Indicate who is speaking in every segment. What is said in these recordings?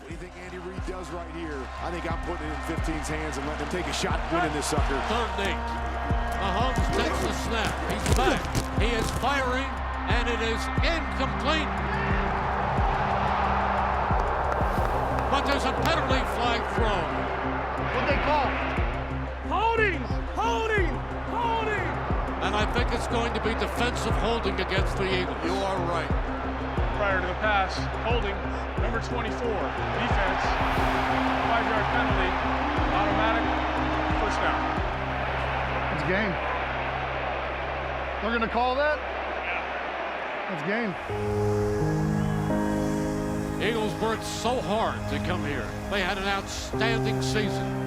Speaker 1: What do you think Andy Reid does right here? I think I'm putting it in 15's hands and letting him take a shot at winning this sucker.
Speaker 2: 3rd and 8. Mahomes takes the snap. He's back. He is firing, and it is incomplete. But there's a penalty flag thrown.
Speaker 3: What they call? Holding! Holding! Holding!
Speaker 2: And I think it's going to be defensive holding against the Eagles.
Speaker 1: You are right.
Speaker 3: Prior to the pass, holding, number 24, defense, 5-yard penalty, automatic, first down.
Speaker 4: It's game. They're going to call that? It's game.
Speaker 2: Eagles worked so hard to come here. They had an outstanding season.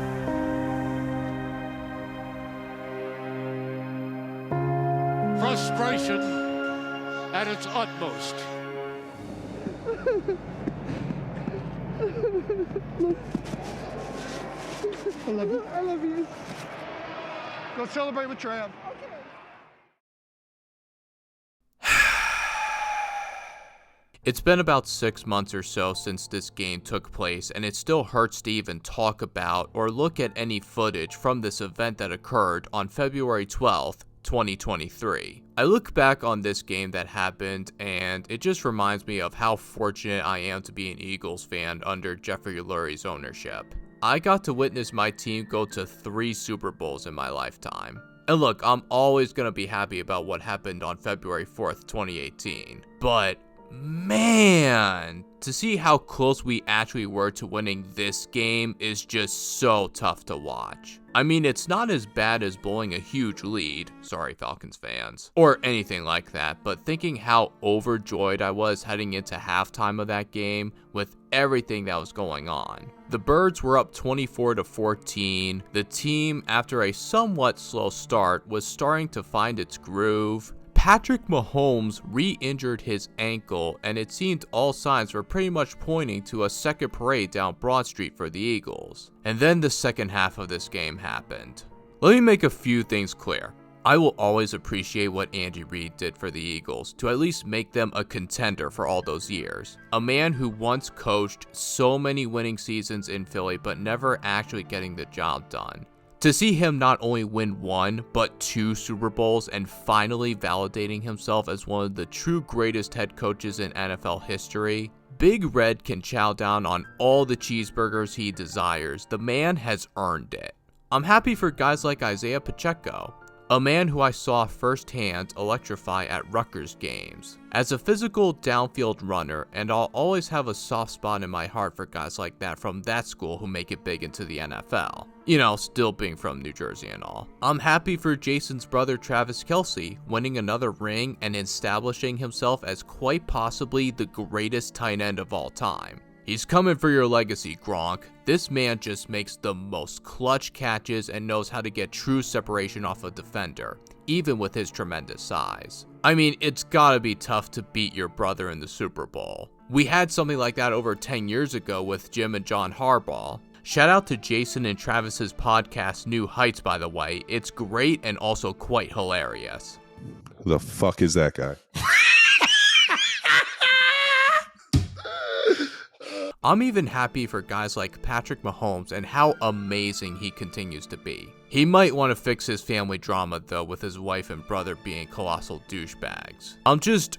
Speaker 2: Frustration at its utmost.
Speaker 4: I love you. I love you. Go celebrate with Trav.
Speaker 5: It's been about 6 months or so since this game took place, and it still hurts to even talk about or look at any footage from this event that occurred on February 12th, 2023. I look back on this game that happened, and it just reminds me of how fortunate I am to be an Eagles fan under Jeffrey Lurie's ownership. I got to witness my team go to 3 Super Bowls in my lifetime. And look, I'm always going to be happy about what happened on February 4th, 2018. But man, to see how close we actually were to winning this game is just so tough to watch. I mean, it's not as bad as blowing a huge lead, sorry Falcons fans, or anything like that, but thinking how overjoyed I was heading into halftime of that game with everything that was going on. The Birds were up 24-14. The team, after a somewhat slow start, was starting to find its groove. Patrick Mahomes re-injured his ankle, and it seemed all signs were pretty much pointing to a second parade down Broad Street for the Eagles. And then the second half of this game happened. Let me make a few things clear. I will always appreciate what Andy Reid did for the Eagles to at least make them a contender for all those years. A man who once coached so many winning seasons in Philly but never actually getting the job done. To see him not only win 1, but 2 Super Bowls and finally validating himself as one of the true greatest head coaches in NFL history, Big Red can chow down on all the cheeseburgers he desires. The man has earned it. I'm happy for guys like Isaiah Pacheco, a man who I saw firsthand electrify at Rutgers games. As a physical downfield runner, and I'll always have a soft spot in my heart for guys like that from that school who make it big into the NFL. You know, still being from New Jersey and all. I'm happy for Jason's brother Travis Kelce winning another ring and establishing himself as quite possibly the greatest tight end of all time. He's coming for your legacy, Gronk. This man just makes the most clutch catches and knows how to get true separation off a defender, even with his tremendous size. I mean, it's gotta be tough to beat your brother in the Super Bowl. We had something like that over 10 years ago with Jim and John Harbaugh. Shout out to Jason and Travis's podcast, New Heights, by the way. It's great and also quite hilarious.
Speaker 6: Who the fuck is that guy?
Speaker 5: I'm even happy for guys like Patrick Mahomes and how amazing he continues to be. He might want to fix his family drama though, with his wife and brother being colossal douchebags. I'm just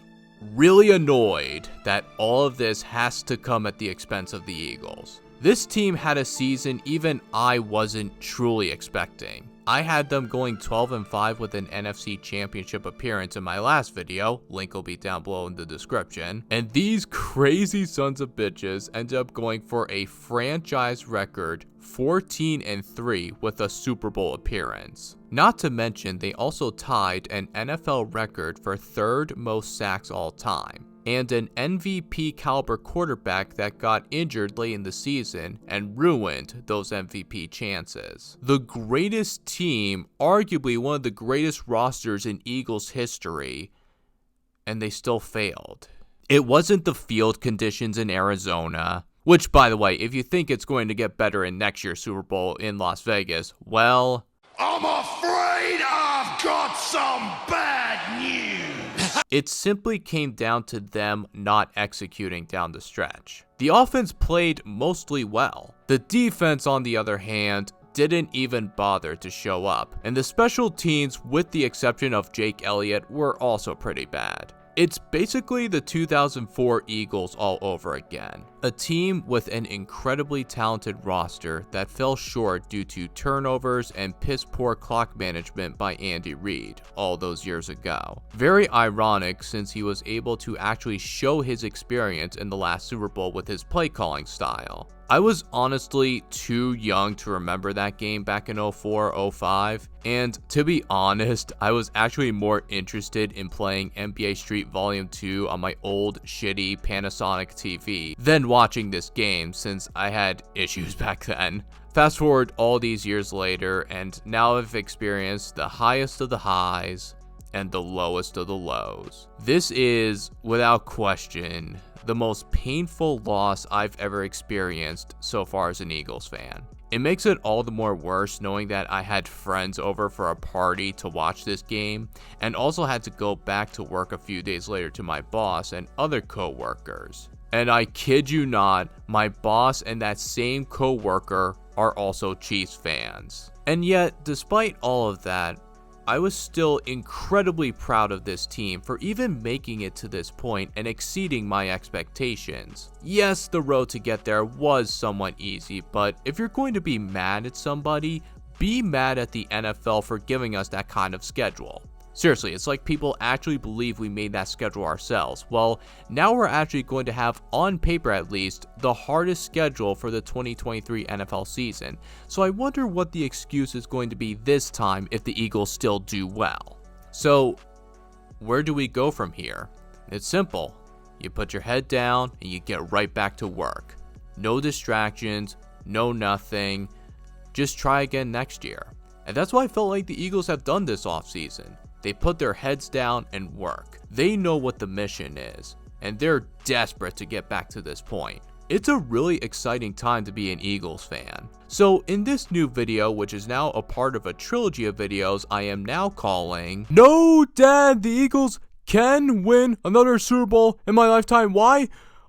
Speaker 5: really annoyed that all of this has to come at the expense of the Eagles. This team had a season even I wasn't truly expecting. I had them going 12-5 with an NFC Championship appearance in my last video, link will be down below in the description, and these crazy sons of bitches ended up going for a franchise record 14-3 with a Super Bowl appearance. Not to mention, they also tied an NFL record for 3rd most sacks all time, and an MVP caliber quarterback that got injured late in the season and ruined those MVP chances. The greatest team, arguably one of the greatest rosters in Eagles history, and they still failed. It wasn't the field conditions in Arizona, which, by the way, if you think it's going to get better in next year's Super Bowl in Las Vegas, well,
Speaker 1: I'm afraid I've got some bad news.
Speaker 5: It simply came down to them not executing down the stretch. The offense played mostly well. The defense, on the other hand, didn't even bother to show up, and the special teams, with the exception of Jake Elliott, were also pretty bad. It's basically the 2004 Eagles all over again. A team with an incredibly talented roster that fell short due to turnovers and piss-poor clock management by Andy Reid all those years ago. Very ironic, since he was able to actually show his experience in the last Super Bowl with his play calling style. I was honestly too young to remember that game back in 04-05, and to be honest, I was actually more interested in playing NBA Street Volume 2 on my old shitty Panasonic TV than watching this game, since I had issues back then. Fast forward all these years later, and now I've experienced the highest of the highs and the lowest of the lows. This is, without question, the most painful loss I've ever experienced so far as an Eagles fan. It makes it all the more worse knowing that I had friends over for a party to watch this game, and also had to go back to work a few days later to my boss and other co-workers. And I kid you not, my boss and that same co-worker are also Chiefs fans. And yet, despite all of that, I was still incredibly proud of this team for even making it to this point and exceeding my expectations. Yes, the road to get there was somewhat easy, but if you're going to be mad at somebody, be mad at the NFL for giving us that kind of schedule. Seriously, it's like people actually believe we made that schedule ourselves. Well, now we're actually going to have, on paper at least, the hardest schedule for the 2023 NFL season. So I wonder what the excuse is going to be this time if the Eagles still do well. So, where do we go from here? It's simple. You put your head down and you get right back to work. No distractions, no nothing. Just try again next year. And that's what I felt like the Eagles have done this offseason. They put their heads down and work. They know what the mission is, and they're desperate to get back to this point. It's a really exciting time to be an Eagles fan. So in this new video, which is now a part of a trilogy of videos I am now calling No Dad, the Eagles can win another Super Bowl in my lifetime. Why?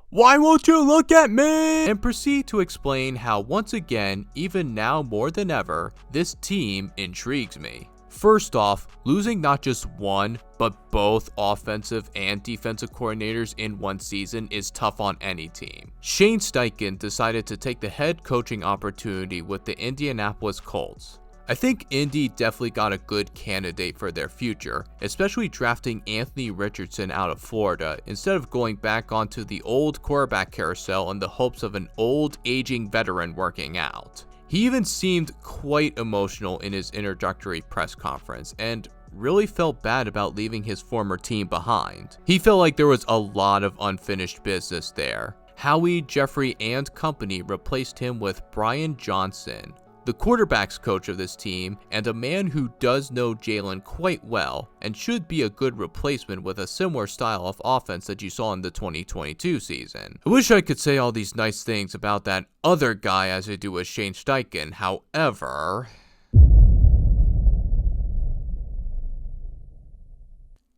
Speaker 5: Why won't you look at me? And proceed to explain how once again, even now more than ever, this team intrigues me. First off, losing not just one, but both offensive and defensive coordinators in one season is tough on any team. Shane Steichen decided to take the head coaching opportunity with the Indianapolis Colts. I think Indy definitely got a good candidate for their future, especially drafting Anthony Richardson out of Florida instead of going back onto the old quarterback carousel in the hopes of an old, aging veteran working out. He even seemed quite emotional in his introductory press conference and really felt bad about leaving his former team behind. He felt like there was a lot of unfinished business there. Howie, Jeffrey, and company replaced him with Brian Johnson, the quarterback's coach of this team, and a man who does know Jalen quite well and should be a good replacement with a similar style of offense that you saw in the 2022 season. I wish I could say all these nice things about that other guy as I do with Shane Steichen, however...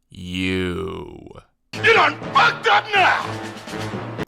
Speaker 5: You done fucked up now!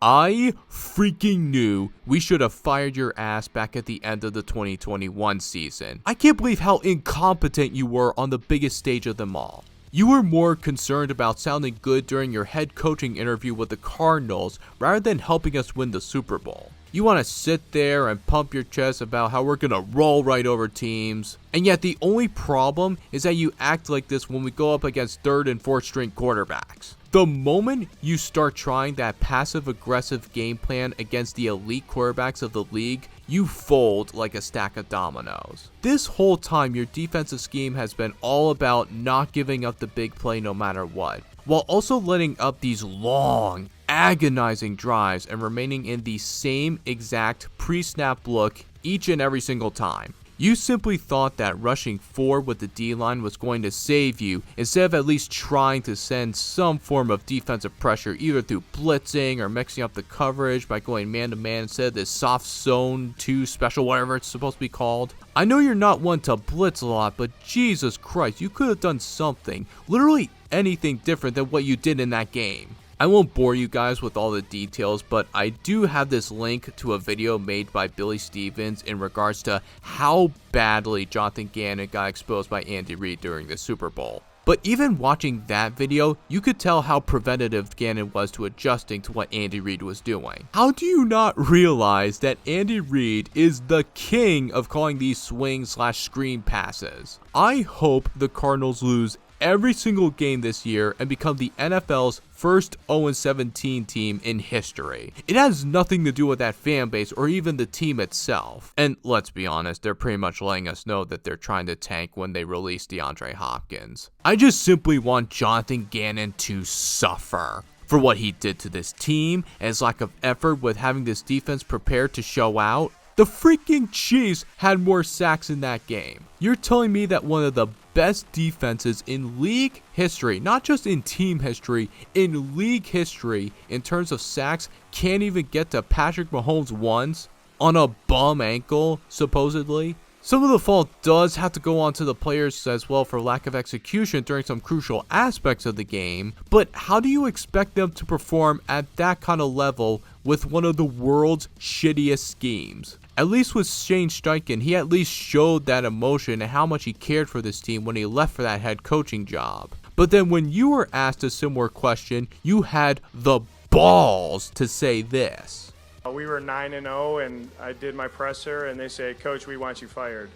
Speaker 5: I freaking knew we should have fired your ass back at the end of the 2021 season. I can't believe how incompetent you were on the biggest stage of them all. You were more concerned about sounding good during your head coaching interview with the Cardinals rather than helping us win the Super Bowl. You want to sit there and pump your chest about how we're gonna roll right over teams. And yet the only problem is that you act like this when we go up against third and fourth string quarterbacks. The moment you start trying that passive-aggressive game plan against the elite quarterbacks of the league, you fold like a stack of dominoes. This whole time, your defensive scheme has been all about not giving up the big play no matter what, while also letting up these long, agonizing drives and remaining in the same exact pre-snap look each and every single time. You simply thought that rushing forward with the D-line was going to save you instead of at least trying to send some form of defensive pressure either through blitzing or mixing up the coverage by going man-to-man instead of this soft zone 2 special, whatever it's supposed to be called. I know you're not one to blitz a lot, but Jesus Christ, you could have done something, literally anything different than what you did in that game. I won't bore you guys with all the details, but I do have this link to a video made by Billy Stevens in regards to how badly Jonathan Gannon got exposed by Andy Reid during the Super Bowl. But even watching that video, you could tell how preventative Gannon was to adjusting to what Andy Reid was doing. How do you not realize that Andy Reid is the king of calling these swing/screen passes? I hope the Cardinals lose every single game this year and become the NFL's first 0-17 team in history. It has nothing to do with that fan base or even the team itself. And let's be honest, they're pretty much letting us know that they're trying to tank when they release DeAndre Hopkins. I just simply want Jonathan Gannon to suffer for what he did to this team and his lack of effort with having this defense prepared to show out. The freaking Chiefs had more sacks in that game. You're telling me that one of the best defenses in league history, not just in team history, in league history in terms of sacks, can't even get to Patrick Mahomes once on a bum ankle, supposedly? Some of the fault does have to go on to the players as well for lack of execution during some crucial aspects of the game, but how do you expect them to perform at that kind of level with one of the world's shittiest schemes? At least with Shane Steichen, he at least showed that emotion and how much he cared for this team when he left for that head coaching job. But then when you were asked a similar question, you had the balls to say this.
Speaker 3: We were 9-0, and I did my presser, and they say, "Coach, we want you fired."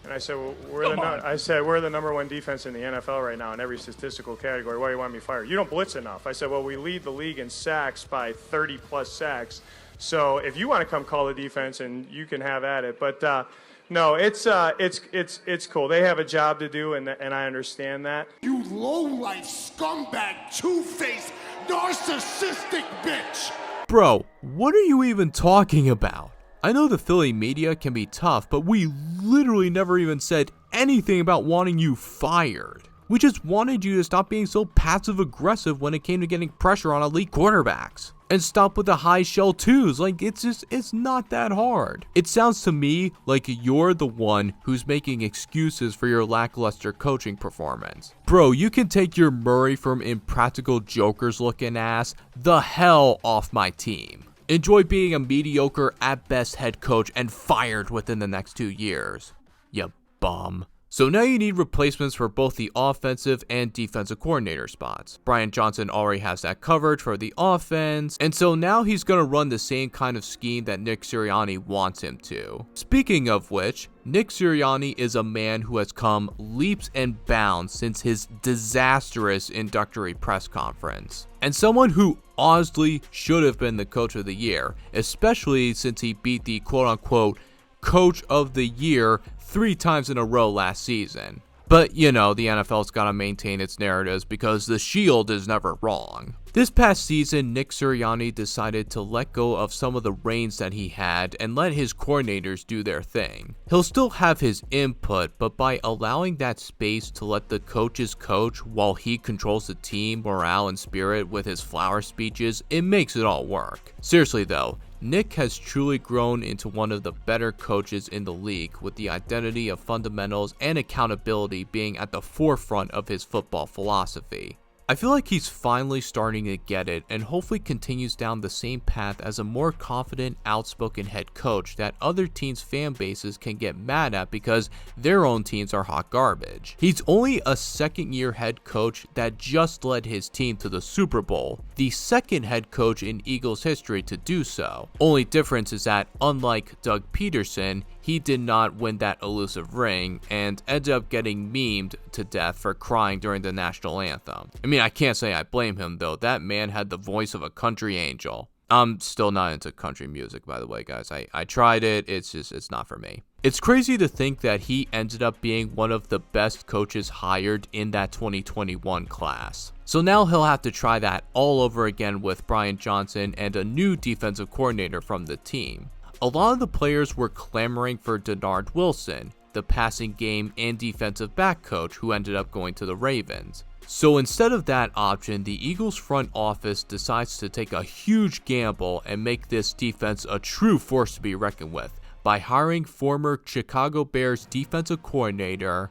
Speaker 3: And I said, "Well, we're the number one defense in the NFL right now in every statistical category. Why do you want me fired? You don't blitz enough." I said, "Well, we lead the league in sacks by 30+ sacks. So if you want to come call the defense, and you can have at it." But no, it's cool. They have a job to do, and I understand that.
Speaker 7: You low-life scumbag, two-faced, narcissistic bitch.
Speaker 5: Bro, what are you even talking about? I know the Philly media can be tough, but we literally never even said anything about wanting you fired. We just wanted you to stop being so passive-aggressive when it came to getting pressure on elite quarterbacks. And stop with the high shell twos. Like, it's not that hard. It sounds to me like you're the one who's making excuses for your lackluster coaching performance. Bro, you can take your Murray from Impractical Jokers looking ass the hell off my team. Enjoy being a mediocre at best head coach and fired within the next 2 years. You bum. So now you need replacements for both the offensive and defensive coordinator spots. Brian Johnson already has that covered for the offense, and so now he's going to run the same kind of scheme that Nick Sirianni wants him to. Speaking of which, Nick Sirianni is a man who has come leaps and bounds since his disastrous introductory press conference, and someone who honestly should have been the coach of the year, especially since he beat the quote-unquote coach of the year 3 times in a row last season. But, you know, the NFL's gotta maintain its narratives because the shield is never wrong. This past season, Nick Sirianni decided to let go of some of the reins that he had and let his coordinators do their thing. He'll still have his input, but by allowing that space to let the coaches coach while he controls the team morale and spirit with his flower speeches, it makes it all work. Seriously though, Nick has truly grown into one of the better coaches in the league, with the identity of fundamentals and accountability being at the forefront of his football philosophy. I feel like he's finally starting to get it and hopefully continues down the same path as a more confident, outspoken head coach that other teams' fan bases can get mad at because their own teams are hot garbage. He's only a second-year head coach that just led his team to the Super Bowl, the second head coach in Eagles history to do so. Only difference is that, unlike Doug Peterson, he did not win that elusive ring and ended up getting memed to death for crying during the national anthem. I mean, I can't say I blame him though. That man had the voice of a country angel. I'm still not into country music, by the way, guys. I tried it. It's not for me. It's crazy to think that he ended up being one of the best coaches hired in that 2021 class. So now he'll have to try that all over again with Brian Johnson and a new defensive coordinator from the team. a lot of the players were clamoring for Denard Wilson, the passing game and defensive back coach who ended up going to the Ravens. So instead of that option, the Eagles front office decides to take a huge gamble and make this defense a true force to be reckoned with by hiring former Chicago Bears defensive coordinator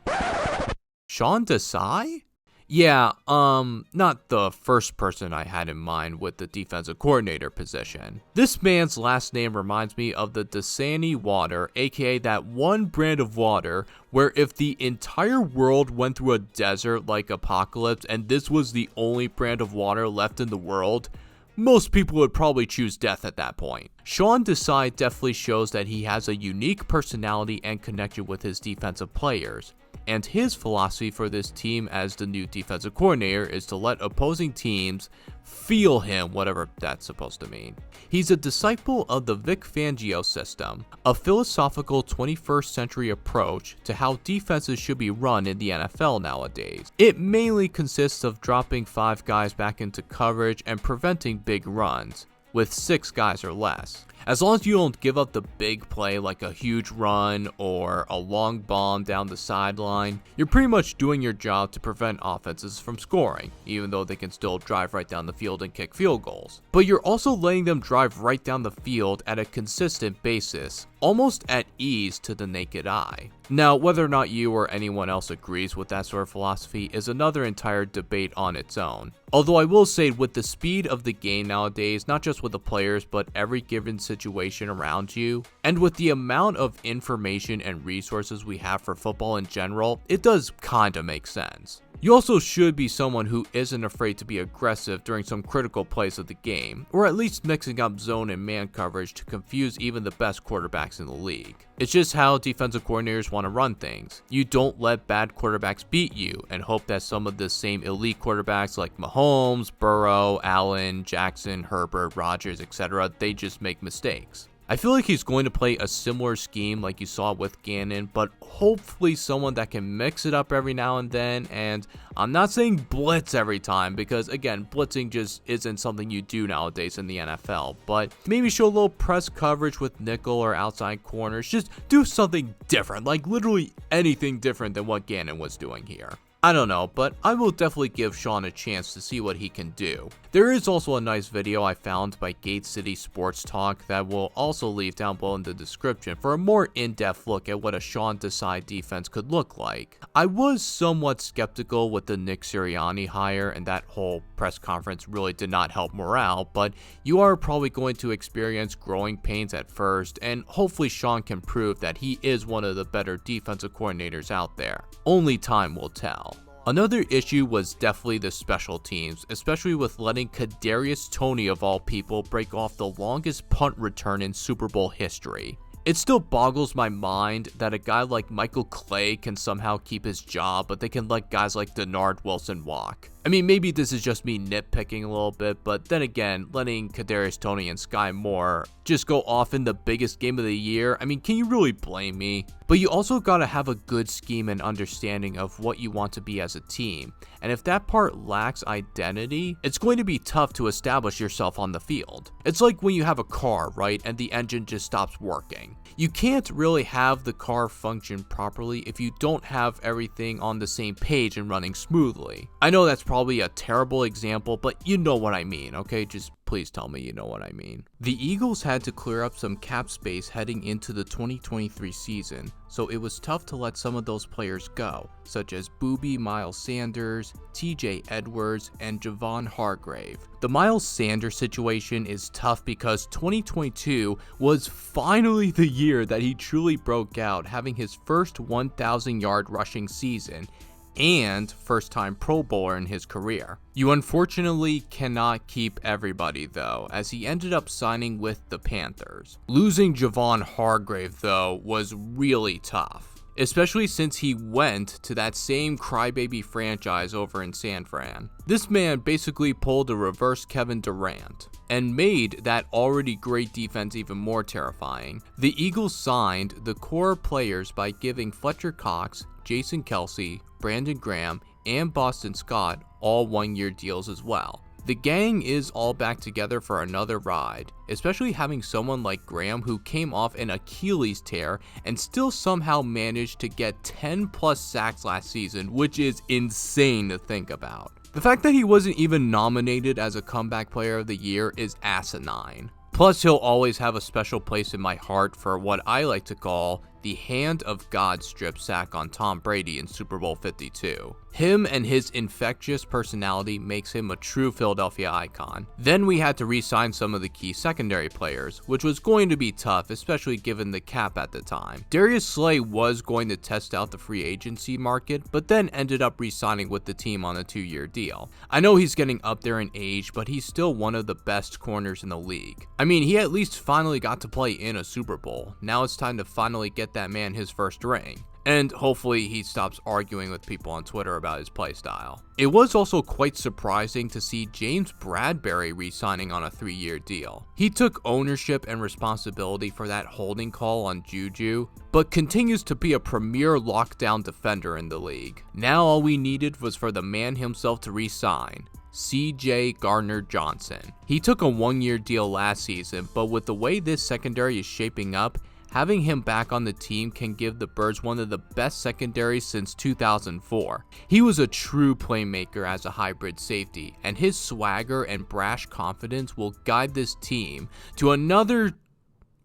Speaker 5: Sean Desai? Yeah, not the first person I had in mind with the defensive coordinator position. This man's last name reminds me of the Dasani water, aka that one brand of water where if the entire world went through a desert-like apocalypse and this was the only brand of water left in the world, most people would probably choose death at that point. Sean Desai definitely shows that he has a unique personality and connection with his defensive players. And his philosophy for this team as the new defensive coordinator is to let opposing teams feel him, whatever that's supposed to mean. He's a disciple of the Vic Fangio system, a philosophical 21st century approach to how defenses should be run in the NFL nowadays. It mainly consists of dropping 5 guys back into coverage and preventing big runs, with 6 guys or less. As long as you don't give up the big play like a huge run or a long bomb down the sideline, you're pretty much doing your job to prevent offenses from scoring, even though they can still drive right down the field and kick field goals. But you're also letting them drive right down the field at a consistent basis, almost at ease to the naked eye. Now, whether or not you or anyone else agrees with that sort of philosophy is another entire debate on its own. Although I will say, with the speed of the game nowadays, not just with the players but every given situation around you, and with the amount of information and resources we have for football in general, it does kinda make sense. You also should be someone who isn't afraid to be aggressive during some critical plays of the game, or at least mixing up zone and man coverage to confuse even the best quarterbacks in the league. It's just how defensive coordinators want to run things. You don't let bad quarterbacks beat you and hope that some of the same elite quarterbacks like Mahomes, Burrow, Allen, Jackson, Herbert, Rodgers, etc., they just make mistakes. I feel like he's going to play a similar scheme like you saw with Gannon, but hopefully someone that can mix it up every now and then. And I'm not saying blitz every time because, again, blitzing just isn't something you do nowadays in the NFL, but maybe show a little press coverage with nickel or outside corners. Just do something different, like literally anything different than what Gannon was doing here. I don't know, but I will definitely give Sean a chance to see what he can do. There is also a nice video I found by Gate City Sports Talk that will also leave down below in the description for a more in-depth look at what a Sean Desai defense could look like. I was somewhat skeptical with the Nick Sirianni hire, and that whole press conference really did not help morale, but you are probably going to experience growing pains at first, and hopefully Sean can prove that he is one of the better defensive coordinators out there. Only time will tell. Another issue was definitely the special teams, especially with letting Kadarius Toney of all people break off the longest punt return in Super Bowl history. It still boggles my mind that a guy like Michael Clay can somehow keep his job, but they can let guys like Denard Wilson walk. I mean, maybe this is just me nitpicking a little bit, but then again, letting Kadarius Toney and Sky Moore just go off in the biggest game of the year, I mean, can you really blame me? But you also gotta have a good scheme and understanding of what you want to be as a team, and if that part lacks identity, it's going to be tough to establish yourself on the field. It's like when you have a car, right, and the engine just stops working. You can't really have the car function properly if you don't have everything on the same page and running smoothly. I know that's probably a terrible example, but you know what I mean, okay? Just please tell me you know what I mean. The Eagles had to clear up some cap space heading into the 2023 season, so it was tough to let some of those players go, such as Boobie Miles Sanders, TJ Edwards, and Javon Hargrave. The Miles Sanders situation is tough because 2022 was finally the year that he truly broke out, having his first 1,000-yard rushing season and first-time Pro Bowler in his career. You unfortunately cannot keep everybody though, as he ended up signing with the Panthers. Losing Javon Hargrave though was really tough, especially since he went to that same crybaby franchise over in San Fran. This man basically pulled a reverse Kevin Durant and made that already great defense even more terrifying. The Eagles signed the core players by giving Fletcher Cox, Jason Kelce, Brandon Graham, and Boston Scott all one-year deals as well. The gang is all back together for another ride, especially having someone like Graham who came off an Achilles tear and still somehow managed to get 10 plus sacks last season, which is insane to think about. The fact that he wasn't even nominated as a comeback player of the year is asinine. Plus, he'll always have a special place in my heart for what I like to call the hand of God strip sack on Tom Brady in Super Bowl 52. Him and his infectious personality makes him a true Philadelphia icon. Then we had to re-sign some of the key secondary players, which was going to be tough, especially given the cap at the time. Darius Slay was going to test out the free agency market, but then ended up re-signing with the team on a 2-year deal. I know he's getting up there in age, but he's still one of the best corners in the league. I mean, he at least finally got to play in a Super Bowl. Now it's time to finally get that man his first ring. And hopefully he stops arguing with people on Twitter about his playstyle. It was also quite surprising to see James Bradberry re-signing on a 3-year deal. He took ownership and responsibility for that holding call on Juju, but continues to be a premier lockdown defender in the league. Now all we needed was for the man himself to re-sign. CJ Gardner-Johnson. He took a 1-year deal last season, but with the way this secondary is shaping up, having him back on the team can give the Birds one of the best secondaries since 2004. He was a true playmaker as a hybrid safety, and his swagger and brash confidence will guide this team to another...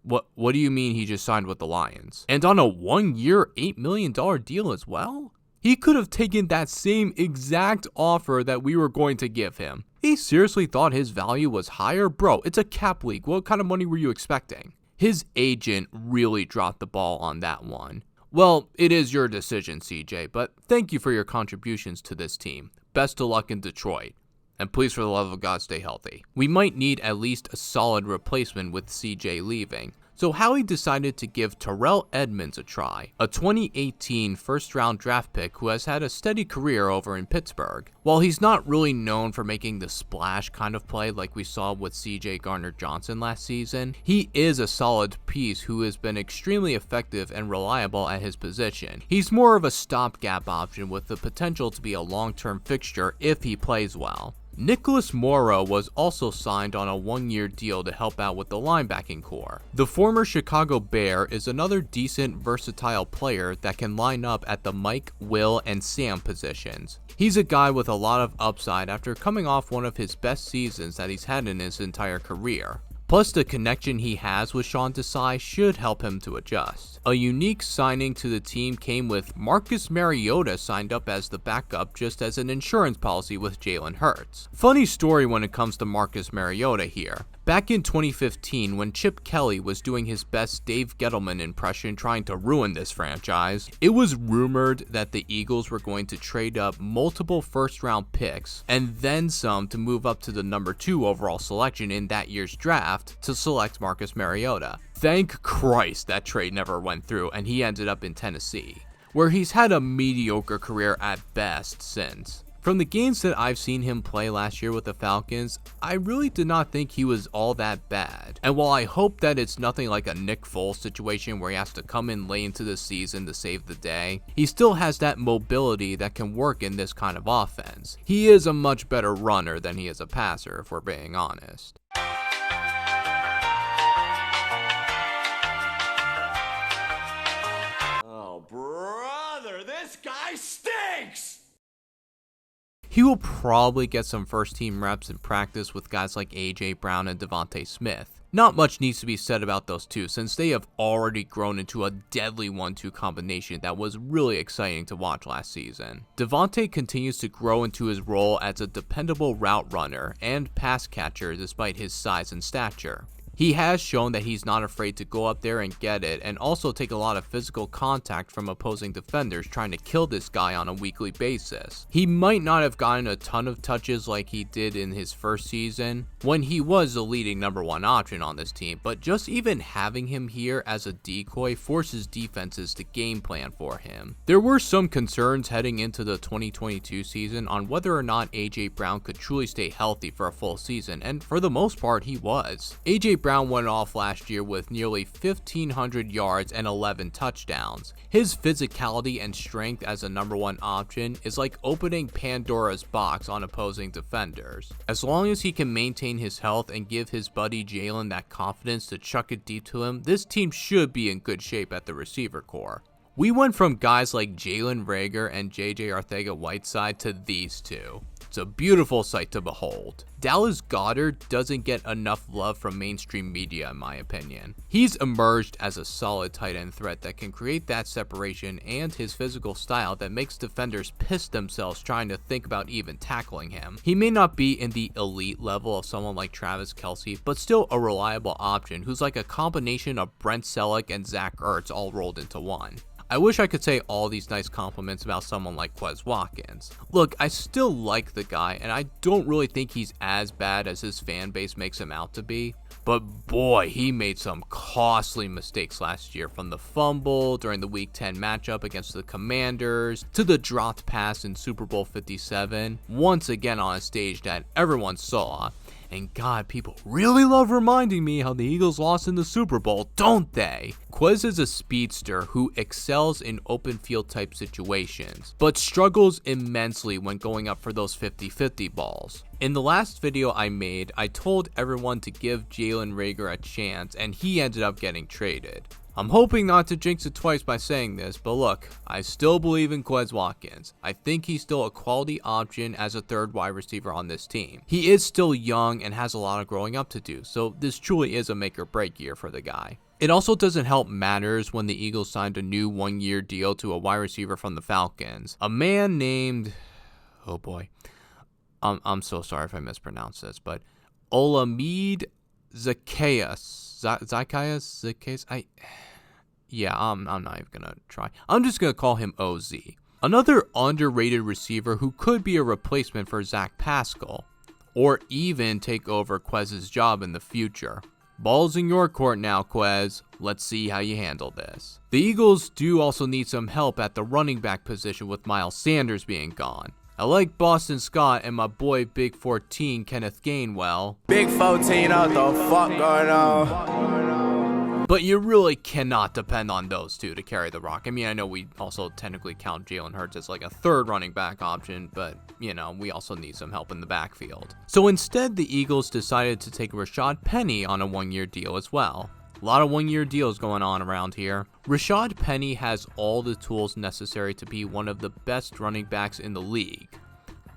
Speaker 5: What do you mean he just signed with the Lions? And on a 1-year, $8 million deal as well? He could have taken that same exact offer that we were going to give him. He seriously thought his value was higher? Bro, it's a cap league. What kind of money were you expecting? His agent really dropped the ball on that one. Well, it is your decision, CJ, but thank you for your contributions to this team. Best of luck in Detroit. And please, for the love of God, stay healthy. We might need at least a solid replacement with CJ leaving. So Howie decided to give Terrell Edmunds a try, a 2018 first-round draft pick who has had a steady career over in Pittsburgh. While he's not really known for making the splash kind of play like we saw with CJ Gardner-Johnson last season, he is a solid piece who has been extremely effective and reliable at his position. He's more of a stopgap option with the potential to be a long-term fixture if he plays well. Nicholas Morrow was also signed on a 1-year deal to help out with the linebacking core. The former Chicago Bear is another decent, versatile player that can line up at the Mike, Will, and Sam positions. He's a guy with a lot of upside after coming off one of his best seasons that he's had in his entire career. Plus, the connection he has with Sean Desai should help him to adjust. A unique signing to the team came with Marcus Mariota signed up as the backup just as an insurance policy with Jalen Hurts. Funny story when it comes to Marcus Mariota here. Back in 2015, when Chip Kelly was doing his best Dave Gettleman impression trying to ruin this franchise, it was rumored that the Eagles were going to trade up multiple first-round picks and then some to move up to the number 2 overall selection in that year's draft to select Marcus Mariota. Thank Christ that trade never went through and he ended up in Tennessee, where he's had a mediocre career at best since. From the games that I've seen him play last year with the Falcons, I really did not think he was all that bad. And while I hope that it's nothing like a Nick Foles situation where he has to come in late into the season to save the day, he still has that mobility that can work in this kind of offense. He is a much better runner than he is a passer, if we're being honest.
Speaker 7: Oh, brother, this guy stinks!
Speaker 5: He will probably get some first team reps in practice with guys like AJ Brown and Devontae Smith. Not much needs to be said about those two since they have already grown into a deadly 1-2 combination that was really exciting to watch last season. Devontae continues to grow into his role as a dependable route runner and pass catcher despite his size and stature. He has shown that he's not afraid to go up there and get it and also take a lot of physical contact from opposing defenders trying to kill this guy on a weekly basis. He might not have gotten a ton of touches like he did in his first season when he was the leading number 1 option on this team, but just even having him here as a decoy forces defenses to game plan for him. There were some concerns heading into the 2022 season on whether or not AJ Brown could truly stay healthy for a full season, and for the most part he was. AJ Brown went off last year with nearly 1,500 yards and 11 touchdowns. His physicality and strength as a number one option is like opening Pandora's box on opposing defenders. As long as he can maintain his health and give his buddy Jalen that confidence to chuck it deep to him, this team should be in good shape at the receiver core. We went from guys like Jalen Reagor and JJ Arcega-Whiteside to these two. It's a beautiful sight to behold. Dallas Goedert doesn't get enough love from mainstream media in my opinion. He's emerged as a solid tight end threat that can create that separation, and his physical style that makes defenders piss themselves trying to think about even tackling him. He may not be in the elite level of someone like Travis Kelce, but still a reliable option who's like a combination of Brent Selleck and Zach Ertz all rolled into one. I wish I could say all these nice compliments about someone like Quez Watkins. Look, I still like the guy, and I don't really think he's as bad as his fan base makes him out to be. But boy, he made some costly mistakes last year, from the fumble during the Week 10 matchup against the Commanders, to the dropped pass in Super Bowl 57, once again on a stage that everyone saw. And God, people really love reminding me how the Eagles lost in the Super Bowl, don't they? Quez is a speedster who excels in open field type situations, but struggles immensely when going up for those 50-50 balls. In the last video I made, I told everyone to give Jalen Reagor a chance, and he ended up getting traded. I'm hoping not to jinx it twice by saying this, but look, I still believe in Quez Watkins. I think he's still a quality option as a third wide receiver on this team. He is still young and has a lot of growing up to do, so this truly is a make or break year for the guy. It also doesn't help matters when the Eagles signed a new one-year deal to a wide receiver from the Falcons. A man named, oh boy, I'm so sorry if I mispronounce this, but Olamide Zaccheaus. Yeah, I'm not even gonna try. I'm just gonna call him OZ. Another underrated receiver who could be a replacement for Zach Pascal, or even take over Quez's job in the future. Ball's in your court now, Quez. Let's see how you handle this. The Eagles do also need some help at the running back position with Miles Sanders being gone. I like Boston Scott and my boy Big 14 Kenneth Gainwell.
Speaker 8: Big 14, what the fuck going on?
Speaker 5: But you really cannot depend on those two to carry the rock. I mean, I know we also technically count Jalen Hurts as like a third running back option, but, you know, we also need some help in the backfield. So instead, the Eagles decided to take Rashad Penny on a one-year deal as well. A lot of one-year deals going on around here. Rashad Penny has all the tools necessary to be one of the best running backs in the league.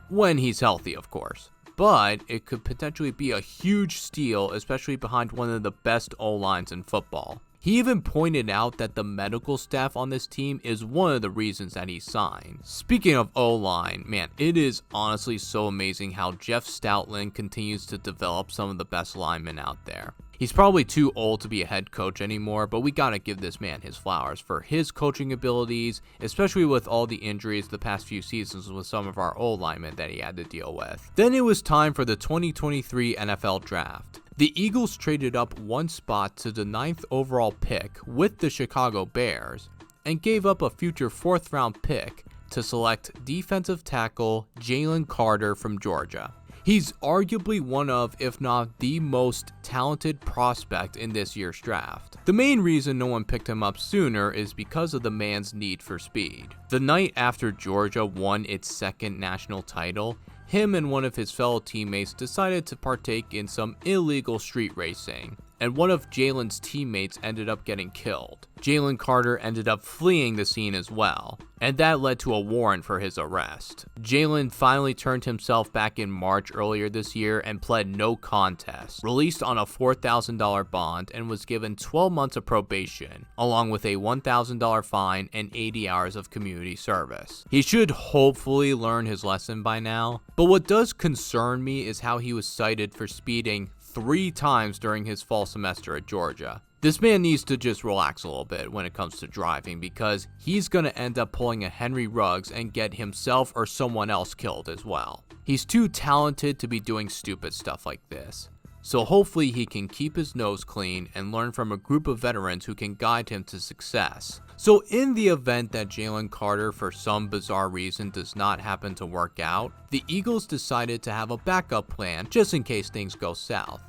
Speaker 5: When he's healthy, of course. But it could potentially be a huge steal, especially behind one of the best O-lines in football. He even pointed out that the medical staff on this team is one of the reasons that he signed. Speaking of O-line, man, it is honestly so amazing how Jeff Stoutland continues to develop some of the best linemen out there. He's probably too old to be a head coach anymore, but we gotta give this man his flowers for his coaching abilities, especially with all the injuries the past few seasons with some of our O-linemen that he had to deal with. Then it was time for the 2023 NFL Draft. The Eagles traded up one spot to the 9th overall pick with the Chicago Bears and gave up a future 4th round pick to select defensive tackle Jalen Carter from Georgia. He's arguably one of, if not the most talented prospect in this year's draft. The main reason no one picked him up sooner is because of the man's need for speed. The night after Georgia won its second national title, him and one of his fellow teammates decided to partake in some illegal street racing, and one of Jalen's teammates ended up getting killed. Jalen Carter ended up fleeing the scene as well, and that led to a warrant for his arrest. Jalen finally turned himself back in March earlier this year and pled no contest, released on a $4,000 bond, and was given 12 months of probation, along with a $1,000 fine and 80 hours of community service. He should hopefully learn his lesson by now, but what does concern me is how he was cited for speeding 3 times during his fall semester at Georgia. This man needs to just relax a little bit when it comes to driving, because he's going to end up pulling a Henry Ruggs and get himself or someone else killed as well. He's too talented to be doing stupid stuff like this. So hopefully he can keep his nose clean and learn from a group of veterans who can guide him to success. So in the event that Jalen Carter for some bizarre reason does not happen to work out, the Eagles decided to have a backup plan just in case things go south.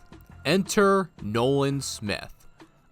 Speaker 5: Enter Nolan Smith,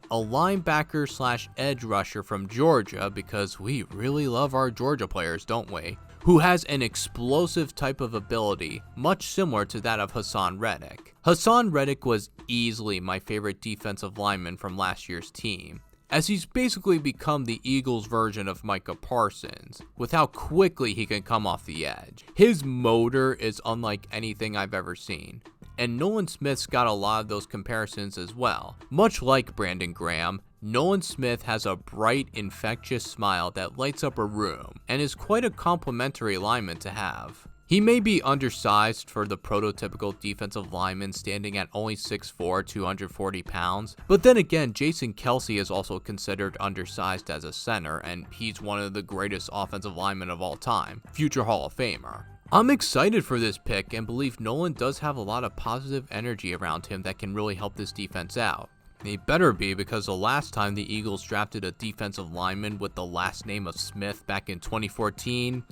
Speaker 5: a linebacker slash edge rusher from Georgia, because we really love our Georgia players, don't we? Who has an explosive type of ability, much similar to that of Hassan Reddick. Hassan Reddick was easily my favorite defensive lineman from last year's team, as he's basically become the Eagles' version of Micah Parsons, with how quickly he can come off the edge. His motor is unlike anything I've ever seen, and Nolan Smith's got a lot of those comparisons as well. Much like Brandon Graham, Nolan Smith has a bright, infectious smile that lights up a room, and is quite a complimentary lineman to have. He may be undersized for the prototypical defensive lineman, standing at only 6'4", 240 pounds, but then again, Jason Kelce is also considered undersized as a center, and he's one of the greatest offensive linemen of all time, future Hall of Famer. I'm excited for this pick and believe Nolan does have a lot of positive energy around him that can really help this defense out. He better be, because the last time the Eagles drafted a defensive lineman with the last name of Smith back in 2014,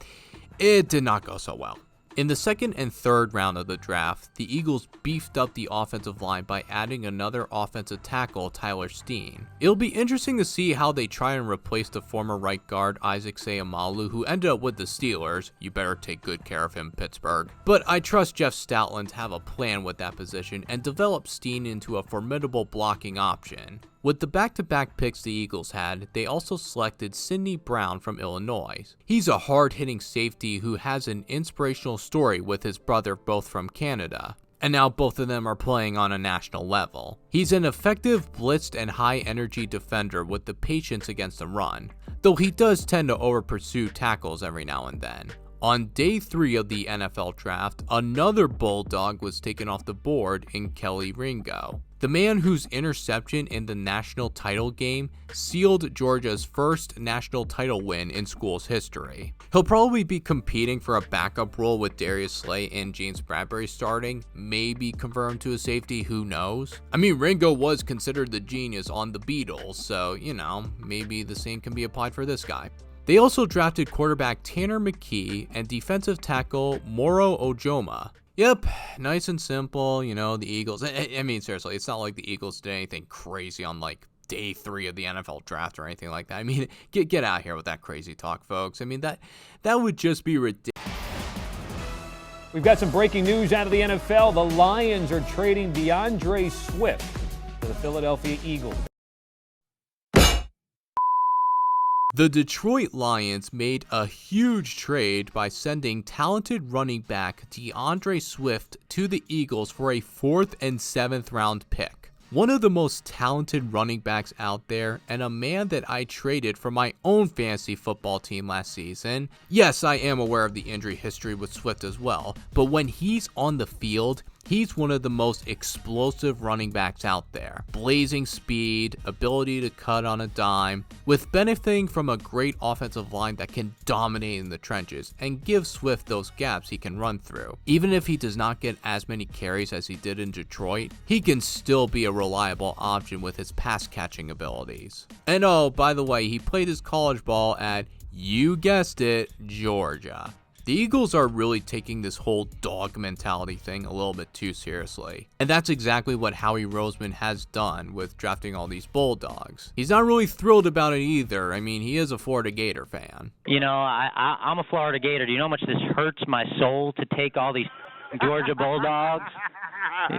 Speaker 5: it did not go so well. In the second and third round of the draft, the Eagles beefed up the offensive line by adding another offensive tackle, Tyler Steen. It'll be interesting to see how they try and replace the former right guard Isaac Seumalo, who ended up with the Steelers. You better take good care of him, Pittsburgh. But I trust Jeff Stoutland to have a plan with that position and develop Steen into a formidable blocking option. With the back-to-back picks the Eagles had, they also selected Sidney Brown from Illinois. He's a hard-hitting safety who has an inspirational story with his brother, both from Canada, and now both of them are playing on a national level. He's an effective blitzed and high-energy defender with the patience against the run, though he does tend to over-pursue tackles every now and then. On day 3 of the NFL draft, another Bulldog was taken off the board in Kelly Ringo, the man whose interception in the national title game sealed Georgia's first national title win in school's history. He'll probably be competing for a backup role with Darius Slay and James Bradbury starting, maybe confirmed to a safety, who knows? I mean, Ringo was considered the genius on the Beatles, so, you know, maybe the same can be applied for this guy. They also drafted quarterback Tanner McKee and defensive tackle Moro Ojomo. Yep, nice and simple, you know, the Eagles. I mean, seriously, it's not like the Eagles did anything crazy on like day 3 of the NFL draft or anything like that. I mean, get out here with that crazy talk, folks. I mean, that would just be ridiculous.
Speaker 9: We've got some breaking news out of the NFL. The Lions are trading DeAndre Swift to the Philadelphia Eagles.
Speaker 5: The Detroit Lions made a huge trade by sending talented running back DeAndre Swift to the Eagles for a 4th and 7th round pick. One of the most talented running backs out there, and a man that I traded for my own fantasy football team last season. Yes, I am aware of the injury history with Swift as well, but when he's on the field, he's one of the most explosive running backs out there. Blazing speed, ability to cut on a dime, with benefiting from a great offensive line that can dominate in the trenches and give Swift those gaps he can run through. Even if he does not get as many carries as he did in Detroit, he can still be a reliable option with his pass catching abilities. And oh, by the way, he played his college ball at, you guessed it, Georgia. The Eagles are really taking this whole dog mentality thing a little bit too seriously. And that's exactly what Howie Roseman has done with drafting all these Bulldogs. He's not really thrilled about it either. I mean, he is a Florida Gator fan.
Speaker 10: You know, I'm a Florida Gator. Do you know how much this hurts my soul to take all these Georgia Bulldogs?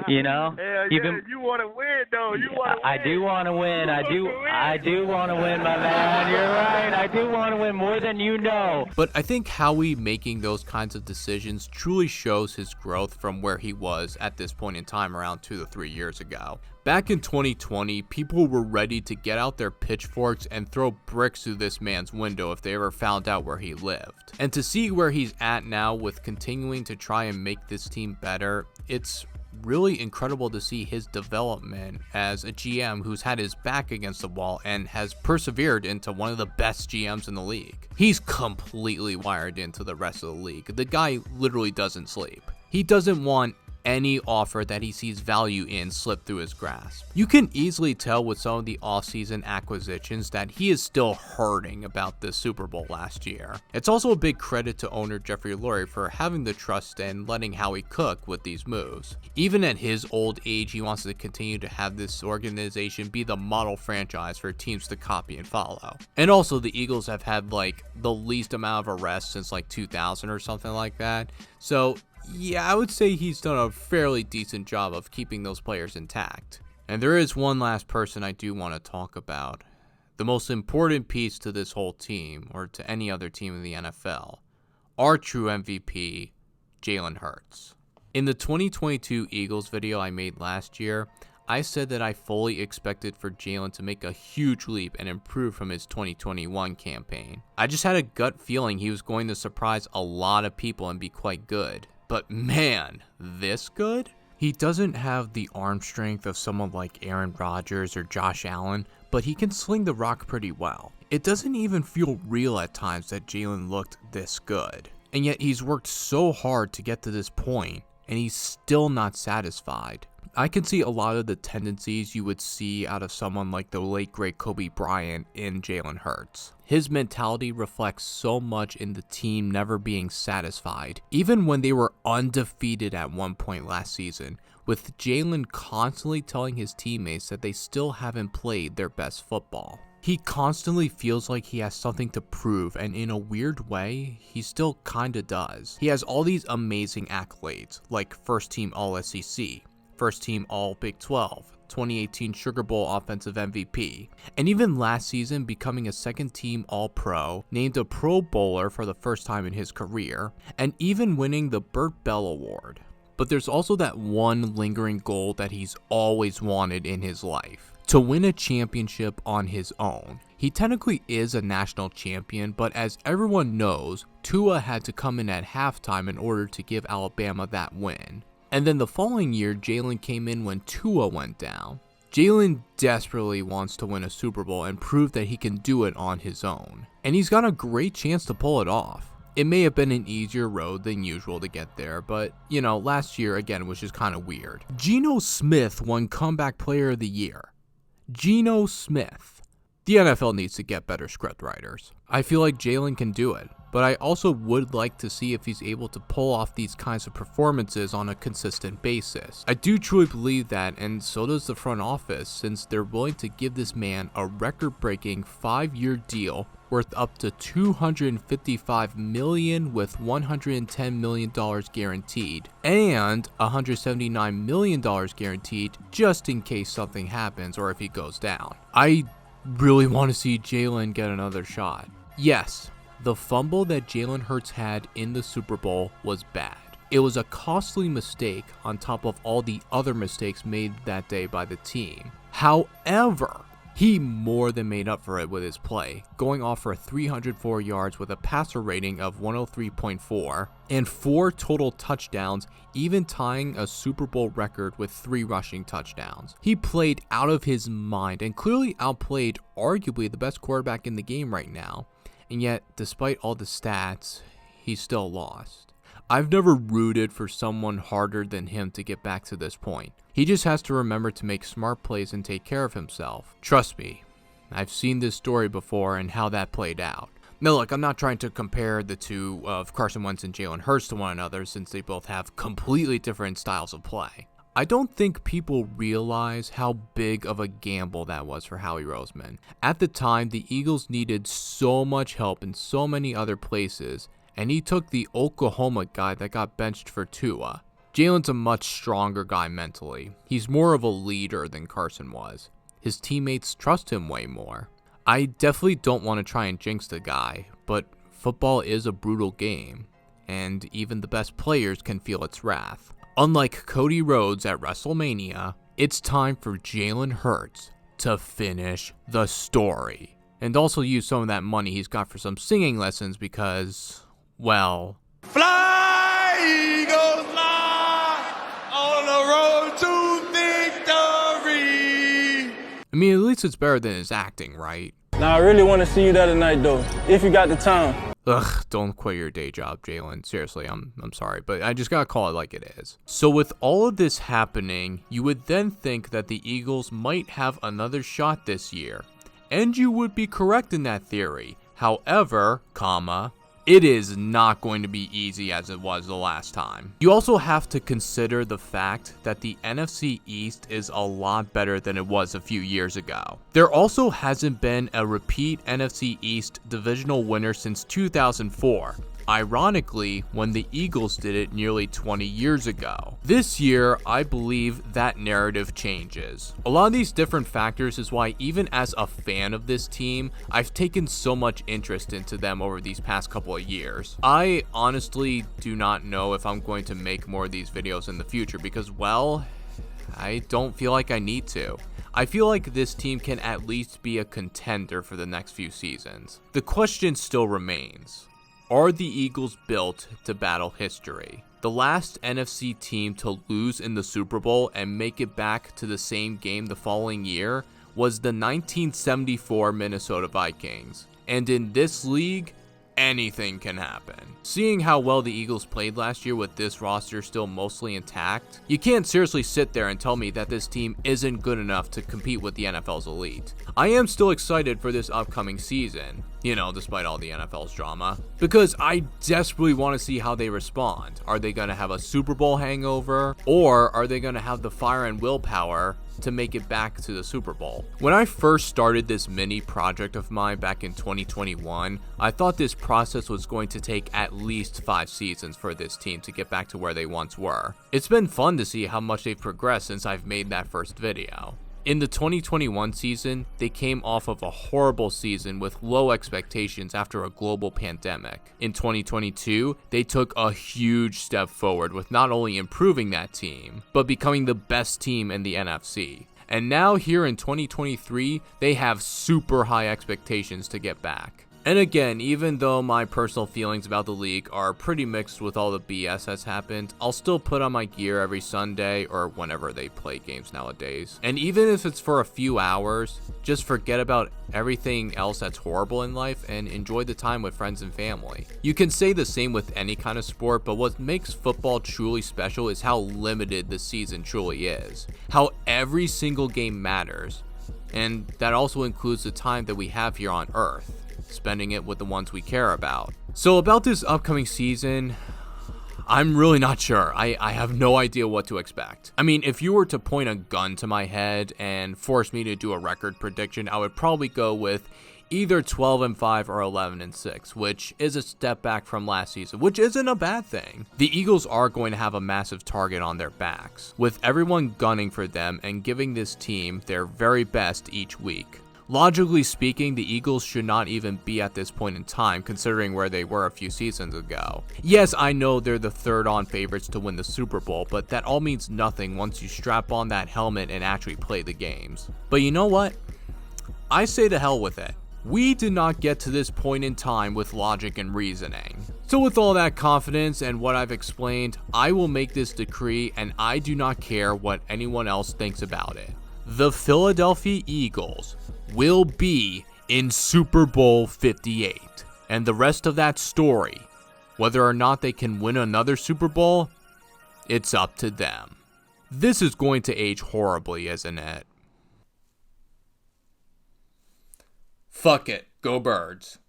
Speaker 10: You know,
Speaker 11: you want to win, though. You want to win.
Speaker 10: I do want to win. I do want to win, my man. You're right. I do want to win more than you know.
Speaker 5: But I think Howie making those kinds of decisions truly shows his growth from where he was at this point in time around 2 to 3 years ago. Back in 2020, people were ready to get out their pitchforks and throw bricks through this man's window if they ever found out where he lived. And to see where he's at now with continuing to try and make this team better, it's really incredible to see his development as a GM who's had his back against the wall and has persevered into one of the best GMs in the league. He's completely wired into the rest of the league. The guy literally doesn't sleep. He doesn't want any offer that he sees value in slip through his grasp. You can easily tell with some of the offseason acquisitions that he is still hurting about this Super Bowl last year. It's also a big credit to owner Jeffrey Lurie for having the trust and letting Howie cook with these moves. Even at his old age, he wants to continue to have this organization be the model franchise for teams to copy and follow. And also, the Eagles have had like the least amount of arrests since like 2000 or something like that. So yeah, I would say he's done a fairly decent job of keeping those players intact. And there is one last person I do want to talk about. The most important piece to this whole team, or to any other team in the NFL, our true MVP, Jalen Hurts. In the 2022 Eagles video I made last year, I said that I fully expected for Jalen to make a huge leap and improve from his 2021 campaign. I just had a gut feeling he was going to surprise a lot of people and be quite good. But man, this good? He doesn't have the arm strength of someone like Aaron Rodgers or Josh Allen, but he can sling the rock pretty well. It doesn't even feel real at times that Jalen looked this good. And yet he's worked so hard to get to this point, and he's still not satisfied. I can see a lot of the tendencies you would see out of someone like the late great Kobe Bryant in Jalen Hurts. His mentality reflects so much in the team never being satisfied, even when they were undefeated at one point last season, with Jalen constantly telling his teammates that they still haven't played their best football. He constantly feels like he has something to prove, and in a weird way, he still kinda does. He has all these amazing accolades, like first team All-SEC, first team All-Big 12, 2018 Sugar Bowl Offensive MVP, and even last season becoming a second team All-Pro, named a Pro Bowler for the first time in his career, and even winning the Burt Bell Award. But there's also that one lingering goal that he's always wanted in his life: to win a championship on his own. He technically is a national champion, but as everyone knows, Tua had to come in at halftime in order to give Alabama that win. And then the following year, Jalen came in when Tua went down. Jalen desperately wants to win a Super Bowl and prove that he can do it on his own. And he's got a great chance to pull it off. It may have been an easier road than usual to get there, but, you know, last year, again, was just kind of weird. Geno Smith won Comeback Player of the Year. Geno Smith. The NFL needs to get better scriptwriters. I feel like Jalen can do it, but I also would like to see if he's able to pull off these kinds of performances on a consistent basis. I do truly believe that, and so does the front office, since they're willing to give this man a record-breaking 5-year deal worth up to $255 million with $110 million guaranteed, and $179 million guaranteed just in case something happens or if he goes down. I really want to see Jalen get another shot. Yes, the fumble that Jalen Hurts had in the Super Bowl was bad. It was a costly mistake on top of all the other mistakes made that day by the team. However, he more than made up for it with his play, going off for 304 yards with a passer rating of 103.4 and 4 total touchdowns, even tying a Super Bowl record with 3 rushing touchdowns. He played out of his mind and clearly outplayed arguably the best quarterback in the game right now. And yet, despite all the stats, he still lost. I've never rooted for someone harder than him to get back to this point. He just has to remember to make smart plays and take care of himself. Trust me, I've seen this story before and how that played out. Now look, I'm not trying to compare the two of Carson Wentz and Jalen Hurts to one another, since they both have completely different styles of play. I don't think people realize how big of a gamble that was for Howie Roseman. At the time, the Eagles needed so much help in so many other places, and he took the Oklahoma guy that got benched for Tua. Jalen's a much stronger guy mentally. He's more of a leader than Carson was. His teammates trust him way more. I definitely don't want to try and jinx the guy, but football is a brutal game, and even the best players can feel its wrath. Unlike Cody Rhodes at WrestleMania, it's time for Jalen Hurts to finish the story. And also use some of that money he's got for some singing lessons because, well...
Speaker 7: Fly, Eagles, fly on the road to victory.
Speaker 5: I mean, at least it's better than his acting, right?
Speaker 12: Now, I really want to see you there tonight, though, if you got the time.
Speaker 5: Ugh, don't quit your day job, Jalen. Seriously, I'm sorry, but I just gotta call it like it is. So with all of this happening, you would then think that the Eagles might have another shot this year. And you would be correct in that theory. However, it is not going to be easy as it was the last time. You also have to consider the fact that the NFC East is a lot better than it was a few years ago. There also hasn't been a repeat NFC East divisional winner since 2004. Ironically, when the Eagles did it nearly 20 years ago. This year, I believe that narrative changes. A lot of these different factors is why even as a fan of this team, I've taken so much interest into them over these past couple of years. I honestly do not know if I'm going to make more of these videos in the future because, well, I don't feel like I need to. I feel like this team can at least be a contender for the next few seasons. The question still remains. Are the Eagles built to battle history? The last NFC team to lose in the Super Bowl and make it back to the same game the following year was the 1974 Minnesota Vikings. And in this league, anything can happen. Seeing how well the Eagles played last year with this roster still mostly intact, you can't seriously sit there and tell me that this team isn't good enough to compete with the NFL's elite. I am still excited for this upcoming season, despite all the NFL's drama, because I desperately want to see how they respond. Are they going to have a Super Bowl hangover, or are they going to have the fire and willpower to make it back to the Super Bowl? When I first started this mini project of mine back in 2021, I thought this process was going to take at least 5 seasons for this team to get back to where they once were. It's been fun to see how much they've progressed since I've made that first video. In the 2021 season, they came off of a horrible season with low expectations after a global pandemic. In 2022, they took a huge step forward with not only improving that team, but becoming the best team in the NFC. And now here in 2023, they have super high expectations to get back. And again, even though my personal feelings about the league are pretty mixed with all the BS that's happened, I'll still put on my gear every Sunday or whenever they play games nowadays. And even if it's for a few hours, just forget about everything else that's horrible in life and enjoy the time with friends and family. You can say the same with any kind of sport, but what makes football truly special is how limited the season truly is. How every single game matters. And that also includes the time that we have here on Earth, spending it with the ones we care about. So about this upcoming season, I'm really not sure. I have no idea what to expect. I mean, if you were to point a gun to my head and force me to do a record prediction, I would probably go with either 12-5 or 11-6, which is a step back from last season, which isn't a bad thing. The Eagles are going to have a massive target on their backs, with everyone gunning for them and giving this team their very best each week. Logically speaking, the Eagles should not even be at this point in time, considering where they were a few seasons ago. Yes, I know they're the third-on favorites to win the Super Bowl, but that all means nothing once you strap on that helmet and actually play the games. But you know what? I say to hell with it. We did not get to this point in time with logic and reasoning. So with all that confidence and what I've explained, I will make this decree and I do not care what anyone else thinks about it. The Philadelphia Eagles will be in Super Bowl 58. And the rest of that story, whether or not they can win another Super Bowl, it's up to them. This is going to age horribly, isn't it? Fuck it. Go Birds.